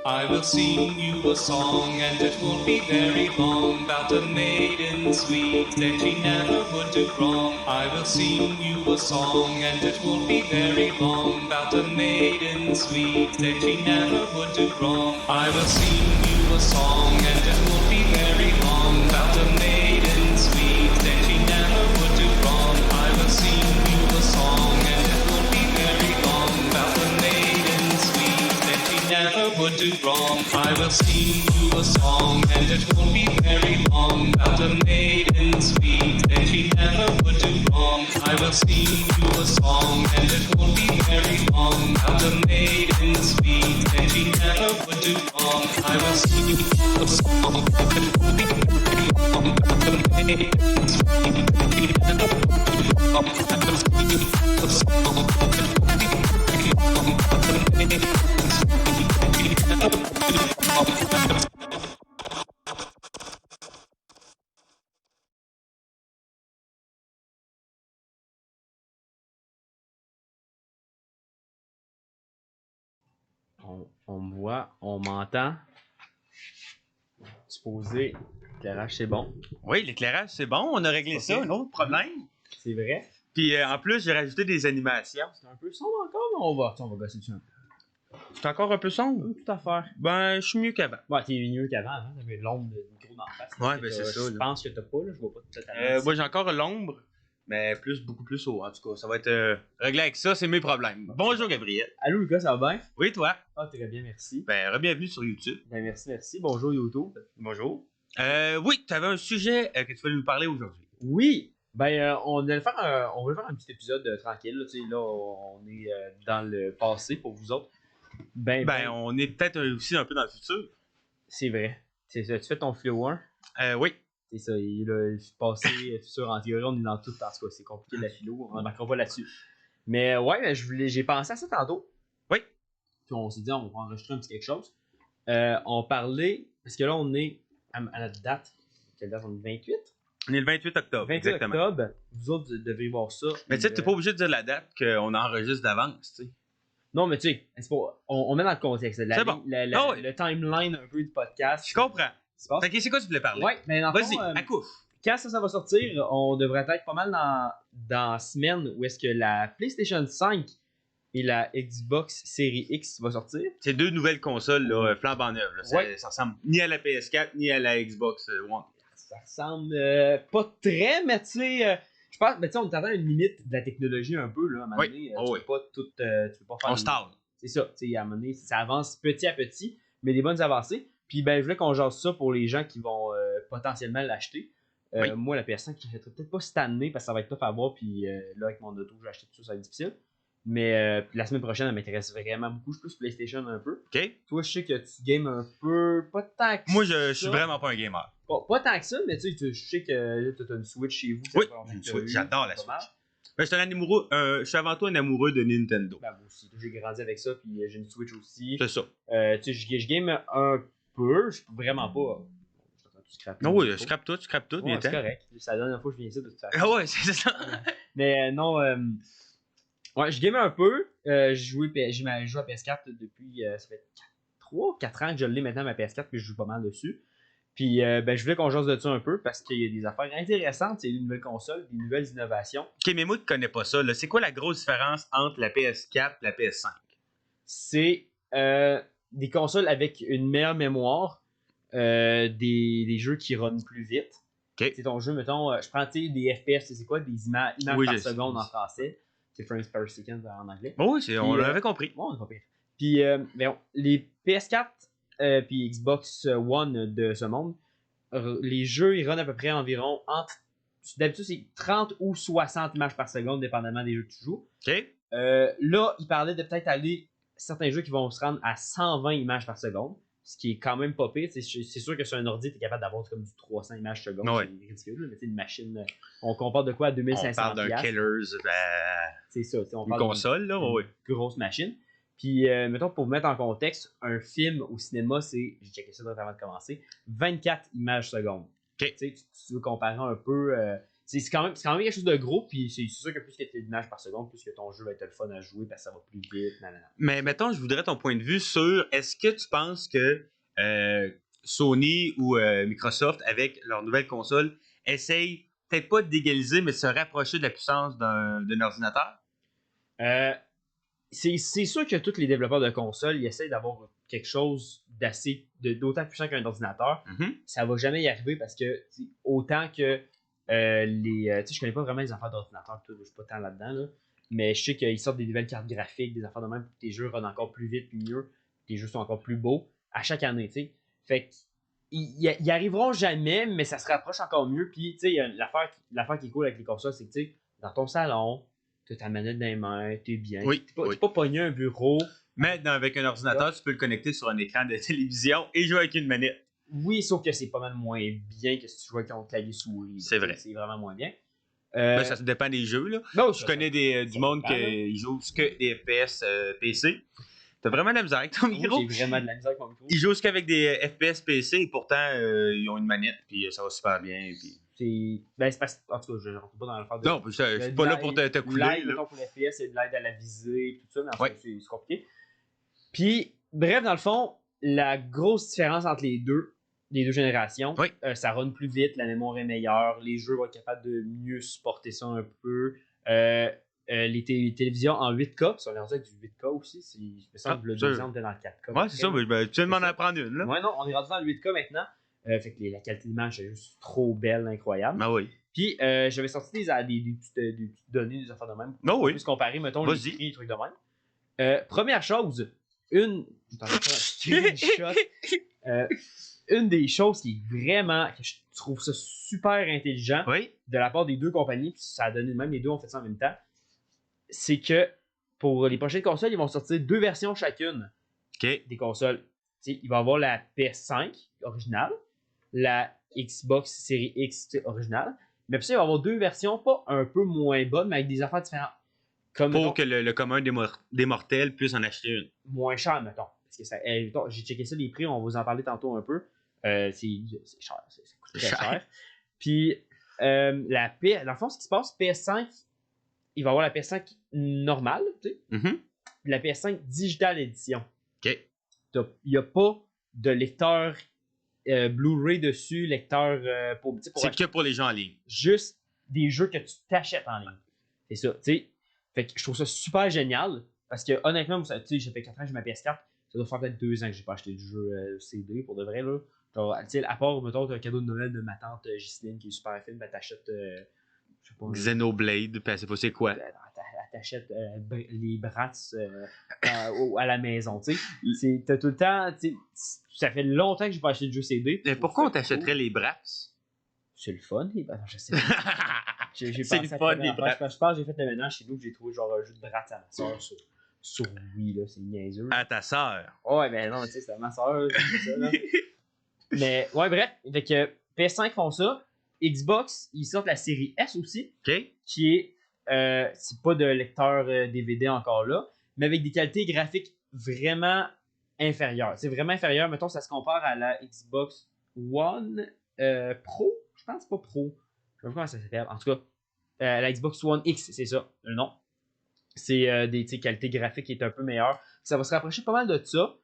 I will sing you a song, and it won't be very long, about a maiden sweet that she never would do wrong. I will sing you a song, and it won't be very long, about a maiden sweet that she never would do wrong. I will sing you a song, and it won't be very long, about a maiden sweet that she never would do wrong. I will sing you a song, and it won't be very long, about a maiden sweet that she never would do wrong. I will sing you a song, and it won't be very long, about a maiden sweet that she never would do wrong. I will sing you a song, and it won't be very long, about a maiden sweet that she never would do wrong. I will sing you a song, and it won't be very long, about a maiden sweet that she never would do wrong. I will sing you a song, and it won't be very long, about a maiden sweet that she never would do wrong. On me voit, on m'entend. Supposé, l'éclairage c'est bon. Oui, l'éclairage, c'est bon. On a réglé ça, un autre problème. C'est vrai. Puis en plus, j'ai rajouté des animations. C'est un peu sombre encore, mais on va gosser dessus un peu. C'est encore un peu sombre? Tout à faire. Ben, je suis mieux qu'avant. Ouais, t'es mieux qu'avant, hein? T'avais l'ombre de micro d'en face. Ouais, ben c'est ça. Je pense que t'as pas, là. Je vois pas totalement. Moi, j'ai encore l'ombre, mais beaucoup plus haut. En tout cas, ça va être réglé avec ça, c'est mes problèmes. Bonjour, Gabriel. Allô, Lucas, ça va bien? Oui, toi? Ah, très bien, merci. Ben, bienvenue sur YouTube. Ben, merci. Bonjour, YouTube. Bonjour. Oui, tu avais un sujet que tu voulais nous parler aujourd'hui. Oui! Ben, on voulait faire un petit épisode tranquille. Là, tu sais, là, on est dans le passé pour vous autres. Ben, on est peut-être aussi un peu dans le futur. c'est vrai. C'est ça. Tu fais ton flow 1. Oui. C'est ça. Il a passé, futur, en théorie, on est dans tout. En tout cas, c'est compliqué la philo. On n'embarquera pas là-dessus. Mais ouais, ben, j'ai pensé à ça tantôt. Oui. Puis on s'est dit, on va enregistrer un petit quelque chose. On parlait, parce que là, on est à notre date. Quelle date? On est 28? On est le 28 octobre. 28 exactement. octobre. Vous autres, vous devez voir ça. Mais tu sais, t'es pas obligé de dire la date qu'on enregistre d'avance, tu sais. Non, mais tu sais, on met dans le contexte. C'est bon. Le timeline un peu du podcast. Je comprends. Fait que c'est quoi tu voulais parler? Ouais, mais dans le Vas-y, fond, accouche. quand ça va sortir, on devrait être pas mal dans la semaine où est-ce que la PlayStation 5 et la Xbox Series X va sortir. C'est deux nouvelles consoles là, flambant neuves. Là. Ouais. Ça ressemble ni à la PS4 ni à la Xbox One. Ça ressemble pas très, mais tu sais, je pense, mais tu sais, on t'attend à une limite de la technologie un peu, là, à un moment donné. Tu peux pas tout, tu peux pas faire... On stall. C'est ça, tu sais, à un moment donné, ça avance petit à petit, mais des bonnes avancées. Puis ben, je voulais qu'on jase ça pour les gens qui vont potentiellement l'acheter. Oui. Moi, la PS5, je l'achèterai peut-être pas cette année parce que ça va être tough à voir. Puis là, avec mon auto, je vais acheter tout ça, ça va être difficile. Mais la semaine prochaine, elle m'intéresse vraiment beaucoup. Je suis plus PlayStation un peu. OK. Toi, je sais que tu games un peu, pas tant que Moi, ça. je suis vraiment pas un gamer. Pas tant que ça, mais tu sais, je sais que tu as une Switch chez vous. Oui, une Switch. J'adore la Switch. Ben, je suis avant tout un amoureux de Nintendo. Ben, moi aussi. J'ai grandi avec ça, puis j'ai une Switch aussi. C'est ça. Tu sais, je game un peu. Je peux vraiment pas. Non, oui, je scrape tout, bien c'est correct. C'est la dernière fois que je viens ici de toute façon. Ah ouais, c'est ça. Mais non, ouais, je game un peu. J'ai joué à PS4 depuis, ça fait 3-4 ans que je l'ai maintenant, ma PS4, puis je joue pas mal dessus. Puis ben, je voulais qu'on jase de ça un peu parce qu'il y a des affaires intéressantes. C'est une nouvelle console, des nouvelles innovations. Ok, mais moi qui connais pas ça, là, c'est quoi la grosse différence entre la PS4 et la PS5? C'est des consoles avec une meilleure mémoire, des jeux qui runnent plus vite. Okay. C'est ton jeu, mettons, je prends des FPS, c'est quoi? Des images par seconde en français. C'est frames per second en anglais. Oh, oui, on l'avait compris. Bon, on est pas pire. Puis, bon, les PS4 puis Xbox One de ce monde, les jeux, ils runnent à peu près environ entre... D'habitude, c'est 30 ou 60 images par seconde, dépendamment des jeux que tu joues. OK. Là, il parlait de peut-être aller... Certains jeux qui vont se rendre à 120 images par seconde, ce qui est quand même pas pire. C'est sûr que sur un ordi, tu es capable d'avoir comme du 300 images par seconde. Ouais. C'est ridicule, mais c'est une machine... On compare de quoi à 2500$. On parle d'un Killers. C'est ça. On une parle console, là, oui. Grosse machine. Puis, mettons, pour mettre en contexte, un film au cinéma, c'est, j'ai checké ça avant de commencer, 24 images secondes. Okay. Tu sais, tu veux comparer un peu, c'est quand même quelque chose de gros, puis c'est sûr que plus que tu as d'images par seconde, plus que ton jeu va être le fun à jouer parce que ça va plus vite. Nanana. Mais mettons, je voudrais ton point de vue sur est-ce que tu penses que Sony ou Microsoft, avec leur nouvelle console, essayent peut-être pas d'égaliser, mais de se rapprocher de la puissance d'un ordinateur? C'est sûr que tous les développeurs de consoles ils essayent d'avoir quelque chose d'autant puissant qu'un ordinateur. Mhm. Ça va jamais y arriver parce que autant que je connais pas vraiment les affaires d'ordinateur, je suis pas tant là-dedans, là, mais je sais qu'ils sortent des nouvelles cartes graphiques, des affaires de même pour que tes jeux runnent encore plus vite, mieux, tes jeux sont encore plus beaux à chaque année, tu sais. Fait que ils arriveront jamais, mais ça se rapproche encore mieux. Puis, tu sais, l'affaire qui est cool avec les consoles, c'est que, tu sais, dans ton salon, tu as ta manette dans les mains, t'es bien. Oui, T'es pas pogné un bureau. Mais avec un ordinateur, tu peux le connecter sur un écran de télévision et jouer avec une manette. Oui, sauf que c'est pas mal moins bien que si tu jouais avec ton clavier souris. C'est vrai. C'est vraiment moins bien. Ben, ça dépend des jeux, là. Je connais du monde qui joue que des FPS PC. T'as vraiment de la misère avec ton micro? J'ai vraiment de la misère avec mon micro. Ils jouent qu'avec des FPS PC et pourtant ils ont une manette puis ça va super bien. Puis... c'est parce que, en tout cas, je rentre pas dans l'affaire de. Non, je suis pas là pour te couler. L'aide, là. mettons, pour l'FPS, c'est de l'aide à la visée, tout ça, mais en Ouais. fait, c'est compliqué. Puis, bref, dans le fond, la grosse différence entre les deux générations, Oui. Ça run plus vite, la mémoire est meilleure, les jeux vont être capables de mieux supporter ça un peu. Les télévisions en 8K, ça on est rendu avec du 8K aussi. Il me semble que le deuxième était dans le 4K. Ouais, c'est ça, ben, tu viens de m'en apprendre une. Là. Ouais, non, on est rendu dans le 8K maintenant. Fait que la qualité d'image est juste trop belle, incroyable. Ah oui. Puis, j'avais sorti des petites données, des affaires de même. Ah oui. Plus comparer, mettons, Vas-y. les prix, les trucs de même. Première chose, une des choses qui est vraiment, que je trouve ça super intelligent Oui. de la part des deux compagnies, puis ça a donné même, les deux ont fait ça en même temps, c'est que pour les prochaines consoles, ils vont sortir 2 versions chacune OK. des consoles. T'sais, il va y avoir la PS5 originale, la Xbox Series X originale, mais puis ça, il va y avoir 2 versions pas un peu moins bonnes, mais avec des affaires différentes. Comme, Pour mettons, que le commun des mortels puisse en acheter une. moins cher, mettons. Parce que ça, mettons, j'ai checké ça, les prix, on va vous en parler tantôt un peu. C'est cher, ça coûte très cher. Puis, dans le fond, ce qui se passe, PS5, il va y avoir la PS5 normale, tu sais, Mhm. la PS5 Digital Edition. OK. Il n'y a pas de lecteur Blu-ray dessus, lecteur pour C'est que pour les gens en ligne. juste des jeux que tu t'achètes en ligne. C'est ça, tu sais. Fait que je trouve ça super génial parce que honnêtement, tu sais, j'ai fait 4 ans que j'ai ma PS4. Ça doit faire peut-être 2 ans que j'ai pas acheté du jeu CD pour de vrai, là. Genre, tu sais, à part, mettons, t'as un cadeau de Noël de ma tante Ghislaine qui est super fine, ben t'achètes, je sais pas. Xenoblade, puis elle sait pas c'est quoi. Elle t'achète les Bratz à la maison, tu sais. T'as tout le temps, tu sais, ça fait longtemps que j'ai pas acheté de jeu CD. Mais pourquoi on t'achèterait les Bratz? C'est le fun, je sais pas. J'ai C'est le pensé à fun, plein les d'affaires. Bratz. Je pense que j'ai fait le ménage chez nous, j'ai trouvé genre un jeu de Bratz à ma soeur sur Wii, là, c'est niaiseux. À ta sœur. Ouais, ben non, tu sais, c'est à ma soeur, c'est ça, là. Mais, ouais, bref, fait que PS5 font ça. Xbox, ils sortent la série S aussi, OK. qui est, c'est pas de lecteur DVD encore là, mais avec des qualités graphiques vraiment inférieures. C'est vraiment inférieur, mettons, ça se compare à la Xbox One Pro, je pense pas Pro, je sais pas comment ça s'appelle, en tout cas, la Xbox One X, c'est ça, le nom. C'est des qualités graphiques qui est un peu meilleures. Ça va se rapprocher pas mal de ça.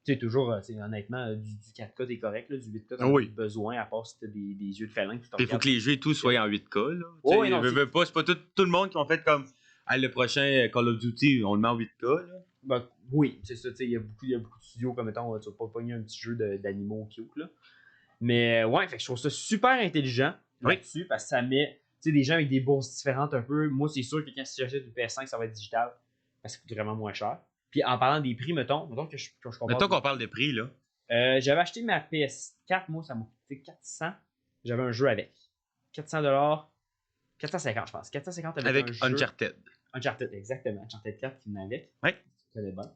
Tu sais, toujours, honnêtement, du 4K t'es correct, là, du 8K t'as Oui. besoin, à part si t'as des yeux de félin. Il faut que les jeux et tout soient en 8K. Là. Oh, oui, non, veux pas, c'est pas tout le monde qui ont fait comme le prochain Call of Duty, on le met en 8K. Là. Ben, oui, c'est ça. Il y a beaucoup de studios comme mettons, tu vas pas pogner un petit jeu d'animaux cute. Là. Mais ouais, fait que je trouve ça super intelligent là-dessus parce que ça met des gens avec des bourses différentes un peu. Moi, c'est sûr que quand j'achète une PS5, ça va être digital parce que ça coûte vraiment moins cher. Puis en parlant des prix, mettons que je compare. Mettons qu'on parle de prix, là. J'avais acheté ma PS4, moi, ça m'a coûté 400. J'avais un jeu avec. 400$. 450, je pense. 450 avec un jeu. Uncharted. Uncharted, exactement. Uncharted 4 qui venait avec. Ouais. C'était bon.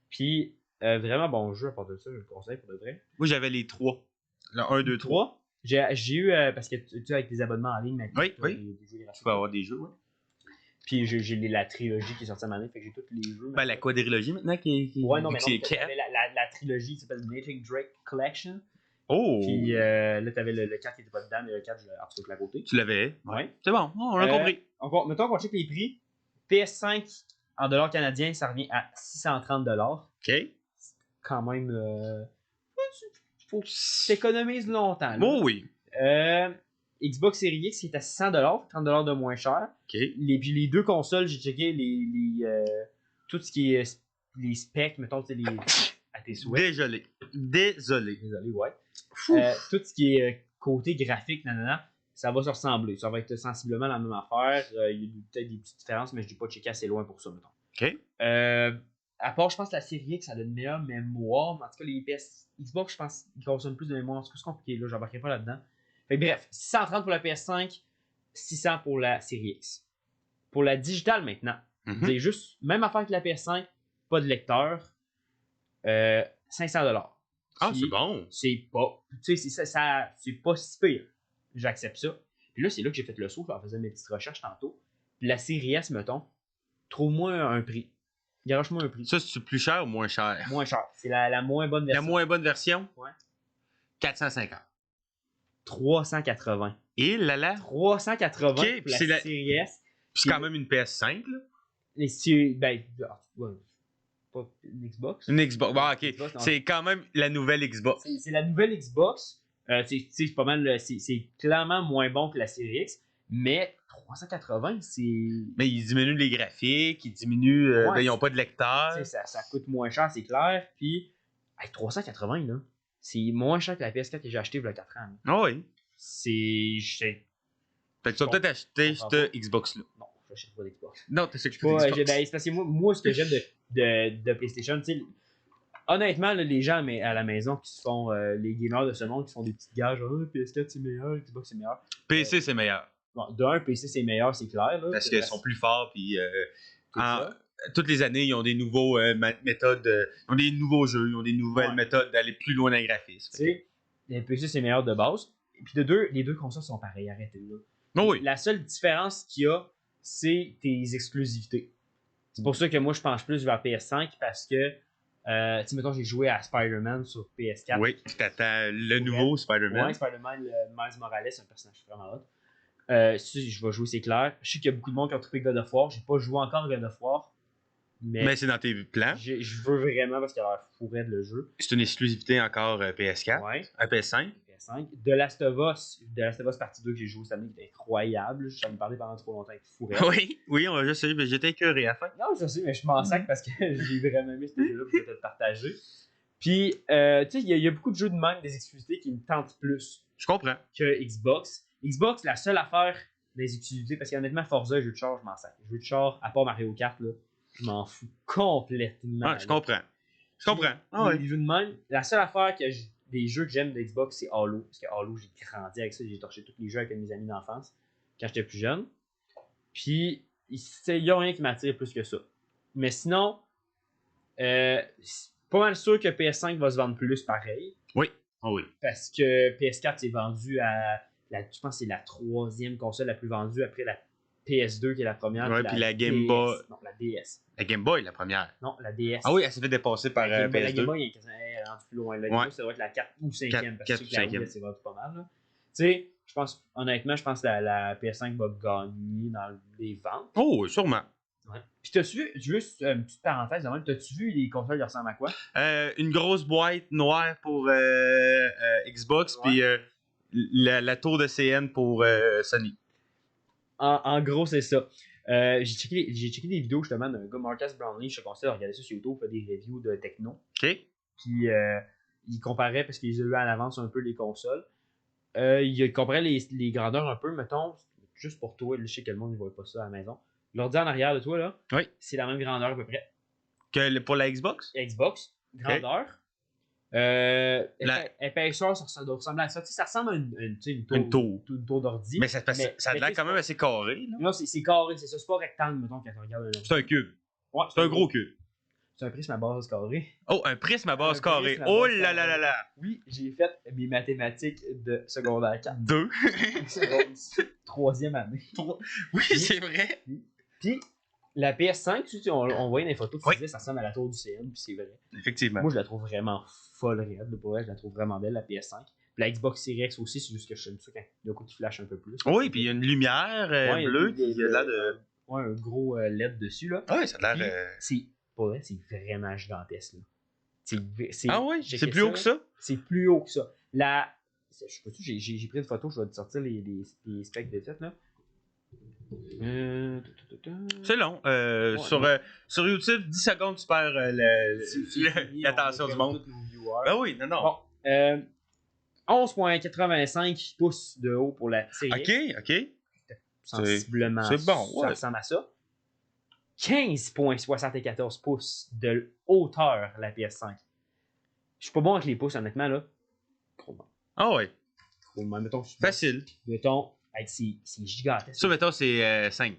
Puis, vraiment bon jeu à part de ça, je le conseille pour de vrai. Moi, j'avais les 3. Le 1, 2, 3. J'ai eu, parce que tu sais, avec des abonnements en ligne, maintenant, Oui. des jeux gratuits. Tu peux avoir des jeux, ouais. Puis j'ai la trilogie qui est sortie à ma main, fait que j'ai tous les jeux. Ben, la quadrilogie maintenant qui Ouais, non, mais non, c'est la trilogie qui s'appelle Nathan Drake Collection, Oh! Puis là, t'avais le 4 qui était pas dedans, mais le 4, je l'ai en dessous de la côté. Tu l'avais? Ouais. C'est bon, on a compris. Mettons qu'on check les prix. PS5 en dollars canadiens, ça revient à 630 $. OK. Quand même, faut que t'économises longtemps. Là. Oh oui. Xbox Series X qui est à 600 $, 30 $ de moins cher. OK. Puis les deux consoles, j'ai checké tout ce qui est les specs, mettons, tu sais, à tes souhaits. Désolé. Désolé, ouais. Tout ce qui est côté graphique, nanana, ça va se ressembler. Ça va être sensiblement la même affaire. Il y a peut-être des petites différences, mais je ne dis pas checker assez loin pour ça, mettons. OK. À part, je pense que la série X, ça a une meilleure mémoire. Mais en tout cas, les PS Xbox, je pense qu'ils consomment plus de mémoire. C'est plus compliqué, là. J'embarquerai pas là-dedans. Fait que, bref, 630 pour la PS5, 600 pour la série X. Pour la digitale maintenant, c'est juste, même affaire que la PS5, pas de lecteur, 500 $. Ah, c'est bon. C'est pas, tu sais, c'est pas si pire. J'accepte ça. Puis là, c'est là que j'ai fait le saut. Je faisais mes petites recherches tantôt. Puis la série S, mettons, trouve-moi un prix. Garoche-moi un prix. Ça, c'est plus cher ou moins cher? Moins cher. C'est la moins bonne version. La moins bonne version? Ouais. 450. 380. Et là? 380 OK, pour la série S. Puis c'est quand même une PS5, là. Pas une Xbox. Une Xbox. Bon, OK. Xbox, c'est quand même la nouvelle Xbox. C'est la nouvelle Xbox. C'est pas mal. C'est clairement moins bon que la série X. Mais 380, c'est. Mais ils diminuent les graphiques, ils diminuent. Ouais, ils n'ont pas de lecteur. Ça coûte moins cher, c'est clair. Puis, 380, là, c'est moins cher que la PS4 que j'ai acheté il y a 4 ans. Ah oui. C'est. Fait que tu vas peut-être acheter cette Xbox-là. Non, je n'achète pas d'Xbox. Non, t'as ce que je C'est Xbox. parce que moi, ce que j'aime de PlayStation, tu sais, honnêtement, là, les gens à la maison qui se font, les gamers de ce monde, qui font des petites gages, PS4 c'est meilleur, Xbox c'est meilleur. PC, c'est meilleur. Bon, d'un, PC c'est meilleur, c'est clair. Là, Parce qu'ils sont plus forts, puis tout ça. toutes les années, ils ont des nouveaux méthodes, ils ont des nouveaux jeux, ils ont des nouvelles méthodes d'aller plus loin dans le graphisme. Tu sais, les PC c'est meilleur de base. Et puis de deux, les deux consoles sont pareilles, arrêtez là. Oh oui. La seule différence qu'il y a, c'est tes exclusivités. C'est pour ça que moi je penche plus vers PS5 parce que, tu sais, mettons, j'ai joué à Spider-Man sur PS4. Oui, tu t'attends le nouveau Spider-Man. Ouais, Spider-man, Miles Morales, c'est un personnage vraiment hot. Si je vais jouer, c'est clair. Je sais qu'il y a beaucoup de monde qui ont trippé God of War. J'ai pas joué encore à God of War. Mais c'est dans tes plans. Je veux vraiment parce qu'il a l'air fourré de le jeu. C'est une exclusivité encore PS4. Ouais. PS5. PS5. The Last of Us Partie 2 que j'ai joué cette année qui était incroyable. J'en ai parlé pendant trop longtemps avec fourré. Oui, je sais, mais j'étais écœuré à la fin. Non, je sais, mais je m'en sac parce que j'ai vraiment aimé ce jeu-là. Je vais te le partager. Puis, tu sais, il y a beaucoup de jeux de même, des exclusivités qui me tentent plus Je comprends. que Xbox. Xbox, la seule affaire des exclusivités, parce qu'honnêtement, Forza, jeu de char, je m'en sac. Jeu de char, à part Mario Kart, là, je m'en fous complètement. Ah, je comprends. Les jeux de même, la seule affaire des jeux que j'aime de Xbox, c'est Halo. Parce que Halo, j'ai grandi avec ça, j'ai torché tous les jeux avec mes amis d'enfance quand j'étais plus jeune. Puis, il n'y a rien qui m'attire plus que ça. Mais sinon, c'est pas mal sûr que PS5 va se vendre plus pareil. Oui. Oh oui. Parce que PS4 s'est vendu à. Je pense que c'est la troisième console la plus vendue après la PS2 qui est la première. Ouais, puis la Game Boy. Non, la DS. La Game Boy, la première. Non, la DS. Ah oui, elle s'est fait dépasser par La PS2. Game Boy, elle est rendue plus loin. La Game Boy, ça doit être la 4 ou 5e. Parce 4 que ou la 5e. Wii, c'est vendu pas mal. Tu sais, honnêtement, je pense que la PS5 va gagner dans les ventes. Oh, sûrement. Ouais. Puis t'as-tu vu, juste une petite parenthèse, t'as-tu vu les consoles qui ressemblent à quoi? Une grosse boîte noire pour Xbox, Ouais. puis la tour de CN pour Sony. En gros, c'est ça. J'ai checké des vidéos justement d'un gars, Marcus Brownlee, je te conseille de regarder ça sur YouTube, il fait des reviews de techno. OK. Puis il comparait, parce qu'il a eu à l'avance un peu les consoles. Il comparait les grandeurs un peu, mettons, juste pour toi, je sais que le monde ne voit pas ça à la maison. L'ordi en arrière de toi, là, Oui. c'est la même grandeur à peu près. Que pour la Xbox? Xbox, grandeur. Épaisseur, ça doit ressembler à ça. Tu sais, ça ressemble à une tour d'ordi. Mais ça a l'air quand même assez carré. Là. Non, c'est carré, c'est ça. C'est pas rectangle, mettons, quand on regarde. C'est un cube. Ouais, C'est un gros cube. C'est un prisme à base carrée. Oh, un prisme à base Un carrée. prisme à Oh base là là carrée. là là. Oui, j'ai fait mes mathématiques de secondaire 4. 2. Troisième année. Oui, c'est vrai. Puis, la PS5, tu sais, on voyait dans les photos, tu Oui. disais, ça ressemble à la tour du CN, puis c'est vrai. Effectivement. Moi, je la trouve vraiment folle, réelle. Pour elle, je la trouve vraiment belle, la PS5. La Xbox Series X aussi, c'est juste que j'aime ça quand d'un coup, tu flashes un peu plus. Oui, puis il y a une lumière Ouais, bleue qui a l'air de. Ouais, un gros LED dessus, là. Ah oui, ça a Puis, l'air. pour vrai, c'est vraiment gigantesque, là. Ah oui, j'ai c'est fait plus haut que ça? C'est plus haut que ça. Je sais pas si j'ai pris une photo, je vais te sortir les specs de tête, là. C'est long. Sur YouTube, 10 secondes, tu perds l'attention du monde. Ben oui, non, non. Bon, 11,85 pouces de haut pour la série. Ok. Sensiblement, c'est bon, ça ouais. ressemble à ça. 15,74 pouces de hauteur, la PS5. Je suis pas bon avec les pouces, honnêtement, là. Gros, Ah ouais. mettons, Facile. mettons, c'est gigantesque. Ça, mettons, c'est 5.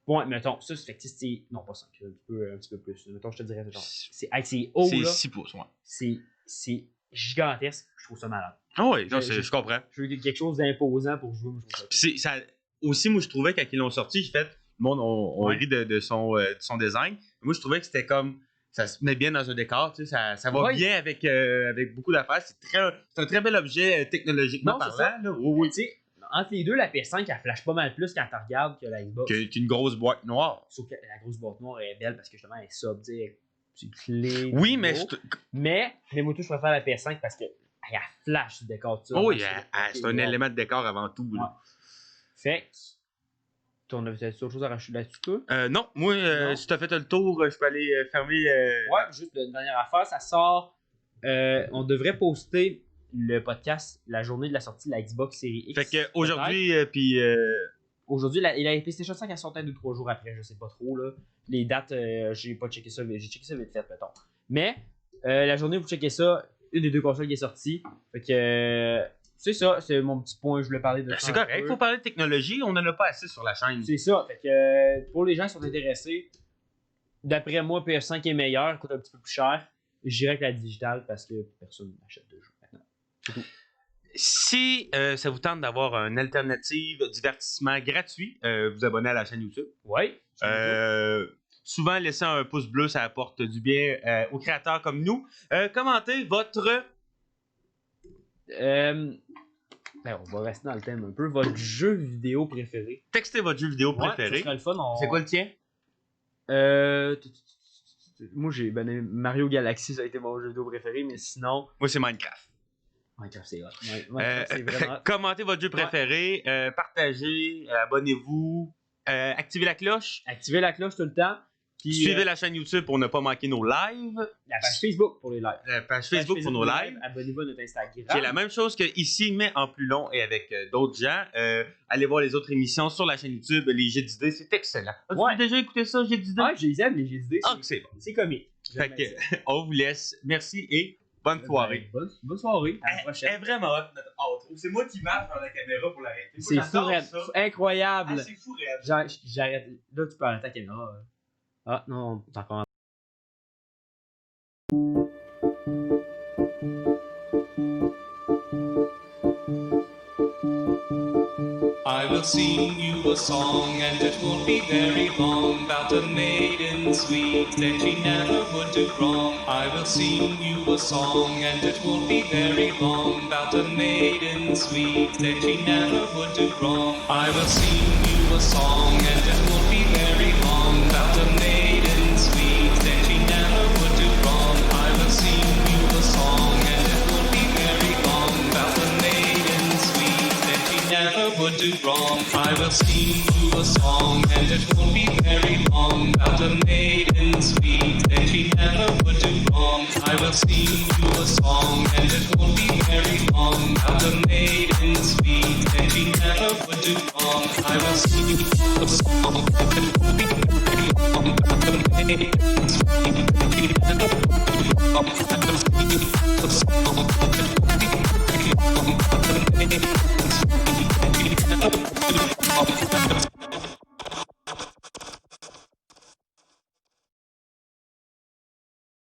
Ouais, mettons, ça, c'est fait que c'est. Non, pas 5, un petit peu plus. Mettons, je te dirais, genre. C'est haut, C'est là. 6 pouces, ouais. C'est gigantesque. Je trouve ça malade. Ah ouais, non, Je- je comprends. Je veux quelque chose d'imposant pour jouer. Je trouve ça. Puis aussi, moi, je trouvais, quand ils l'ont sorti, j'ai fait. Le monde, on Ouais. rit de son design. Moi, je trouvais que c'était comme. Ça se met bien dans un décor, tu sais, ça va Ouais. bien avec beaucoup d'affaires. C'est un très bel objet technologiquement Non, c'est parlant. Là. Oui. Tu sais, entre les deux, la PS5, elle flash pas mal plus quand tu regardes que la Xbox. Qu'une grosse boîte noire. Sauf que la grosse boîte noire est belle parce que justement, elle est sobre, tu sais, c'est clean. Oui, mais beau. Mais moi, tout, je préfère la PS5 parce que elle flash du décor. Oh, oui, c'est un élément de décor avant tout. là. Ouais. Fait que. On avait autre chose à rajouter là-dessus, toi? Non, moi, Non. si tu as fait le tour, je peux aller fermer. Ouais, juste une dernière affaire, ça sort. On devrait poster le podcast la journée de la sortie de la Xbox Series X. Fait que aujourd'hui, puis. Aujourd'hui, la PlayStation 5 elle sortait 2-3 jours après, je sais pas trop. Là. Les dates, j'ai pas checké ça, j'ai checké ça vite fait, mettons. Mais la journée où vous checkez ça, une des deux consoles qui est sortie. Fait que c'est ça, c'est mon petit point, je voulais parler de ça. C'est un correct, peu. faut parler de technologie, on en a pas assez sur la chaîne. C'est ça, fait que pour les gens qui sont intéressés, d'après moi, PS5 est meilleur, coûte un petit peu plus cher. J'irai avec la digitale parce que personne n'achète de jeux maintenant. C'est tout. Si ça vous tente d'avoir une alternative divertissement gratuit, vous abonnez à la chaîne YouTube. Ouais. Souvent, laissez un pouce bleu, ça apporte du bien aux créateurs comme nous. Commentez votre. On va rester dans le thème un peu. Votre jeu vidéo préféré. Textez votre jeu vidéo Ouais, ça préféré. serait le fun. C'est quoi le tien? Moi, j'ai Mario Galaxy, ça a été mon jeu vidéo préféré, mais sinon, Moi, c'est Minecraft. Minecraft, c'est hot. Minecraft, c'est vraiment hot. Commentez votre jeu préféré, partagez, abonnez-vous, activez la cloche, Activez la cloche tout le temps. Puis, suivez la chaîne YouTube pour ne pas manquer nos lives, la page Facebook pour les lives. la page Facebook pour nos lives. Abonnez-vous à notre Instagram. Qui est la même chose que ici, mais en plus long et avec d'autres gens. Allez voir les autres émissions sur la chaîne YouTube, les jets d'idées, c'est excellent. As-tu Ouais. déjà écouté ça, jets d'idées? Ah, je les aime, les GSD. Ah, c'est bon. C'est comique. Fait J'aime que, on vous laisse. Merci et bonne soirée. Bonne soirée. À la prochaine. Elle est vraiment hot, notre outro. C'est moi qui marche dans la caméra pour l'arrêter. Moi, C'est fou, j'adore raide. ça. Incroyable. Ah, c'est fou, raide. J'arrête. Là, tu peux arrêter la caméra. Ah, non, t'as encore. I will sing you a song, and it won't be very long, about a maiden sweet that she never would do wrong. I will sing you a song, and it won't be very long, about a maiden sweet that she never would do wrong. I will sing you a song, and it won't be very long, about a maiden sweet that she never would do wrong. I will sing you a song, and it won't be very long, about a maiden sweet that she never would do wrong. I will sing you a song, and it won't be very long, about a maiden sweet that she never would do wrong. I will sing you a song, and it won't be very long, about a maiden sweet that she never would do wrong. I will sing you a song, and it won't be very long, about a maiden sweet that she never would do wrong. I will sing you a song, and it won't be very long, about a maiden